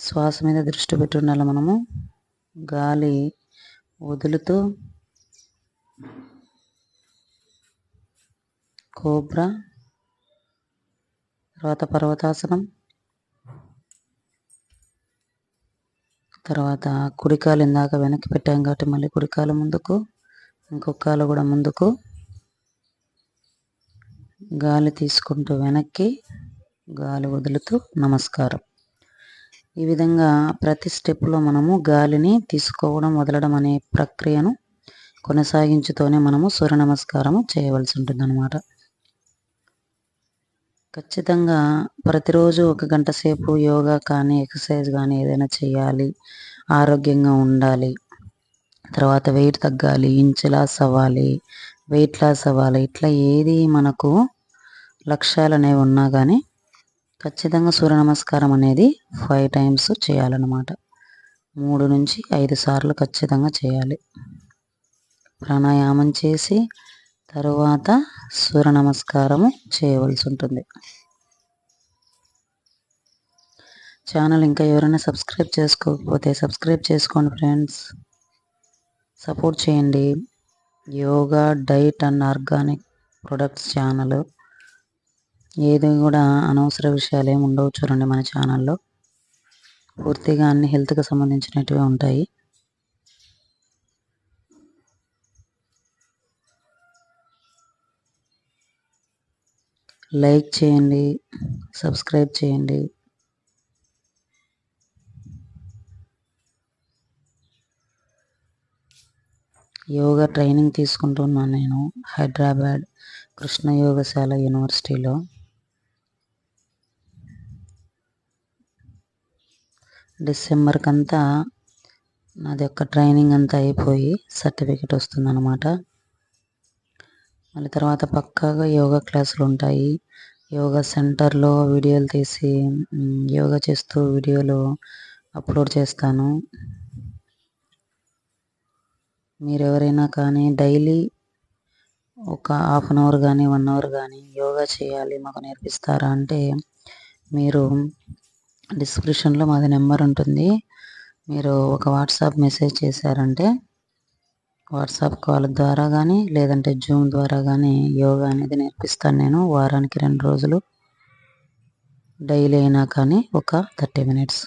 శ్వాస మీద దృష్టి పెట్టి ఉండాలి. మనము గాలి వదులుతూ కోబ్రా, తర్వాత పర్వతాసనం, తర్వాత కుడికాలు ఇందాక వెనక్కి పెట్టాం కాబట్టి మళ్ళీ కుడికాలు ముందుకు, ఇంకొక కాలు కూడా ముందుకు, గాలి తీసుకుంటూ వెనక్కి, గాలి వదులుతూ నమస్కారం. ఈ విధంగా ప్రతి స్టెప్లో మనము గాలిని తీసుకోవడం వదలడం అనే ప్రక్రియను కొనసాగించుతూనే మనము సూర్య నమస్కారము చేయవలసి ఉంటుంది అన్నమాట. ఖచ్చితంగా ప్రతిరోజు 1 గంట సేపు యోగా కానీ ఎక్సర్సైజ్ కానీ ఏదైనా చేయాలి, ఆరోగ్యంగా ఉండాలి, తర్వాత వెయిట్ తగ్గాలి, ఇంచ్ లాస్ అవ్వాలి, వెయిట్ లాస్ అవ్వాలి, ఇట్లా ఏది మనకు లక్ష్యాలు అనేవి ఉన్నా కానీ ఖచ్చితంగా సూర్య నమస్కారం అనేది 5 టైమ్స్ చేయాలన్నమాట. 3 నుంచి 5 సార్లు ఖచ్చితంగా చేయాలి. ప్రాణాయామం చేసి తరువాత సూర్య నమస్కారము చేయవలసి ఉంటుంది. ఛానల్ ఇంకా ఎవరైనా సబ్స్క్రైబ్ చేసుకోకపోతే సబ్స్క్రైబ్ చేసుకోండి ఫ్రెండ్స్, సపోర్ట్ చేయండి. Yoga, diet and organic products channel, ఏది కూడా అనవసర విషయాలు ఏమి ఉండవు. చూడండి, మన ఛానల్లో పూర్తిగా అన్ని హెల్త్కి సంబంధించినవి ఉంటాయి. లైక్ చేయండి, సబ్స్క్రైబ్ చేయండి. యోగా ట్రైనింగ్ తీసుకుంటున్నాను నేను హైదరాబాద్ కృష్ణ యోగశాల యూనివర్సిటీలో. డిసెంబర్కి అంతా నాది యొక్క ట్రైనింగ్ అంతా అయిపోయి సర్టిఫికెట్ వస్తుందన్నమాట. మళ్ళీ తర్వాత పక్కాగా యోగా క్లాసులు ఉంటాయి. యోగా సెంటర్లో వీడియోలు తీసి యోగా చేస్తూ వీడియోలు అప్లోడ్ చేస్తాను. మీరు ఎవరైనా కానీ డైలీ ఒక 1/2 అవర్ కానీ 1 అవర్ కానీ యోగా చేయాలి, మాకు నేర్పిస్తారా అంటే మీరు డిస్క్రిప్షన్లో మాది నెంబర్ ఉంటుంది. మీరు ఒక వాట్సాప్ మెసేజ్ చేశారంటే వాట్సాప్ కాల్ ద్వారా కానీ లేదంటే జూమ్ ద్వారా కానీ యోగా అనేది నేర్పిస్తాను నేను. వారానికి 2 రోజులు, డైలీ అయినా కానీ ఒక 30 minutes.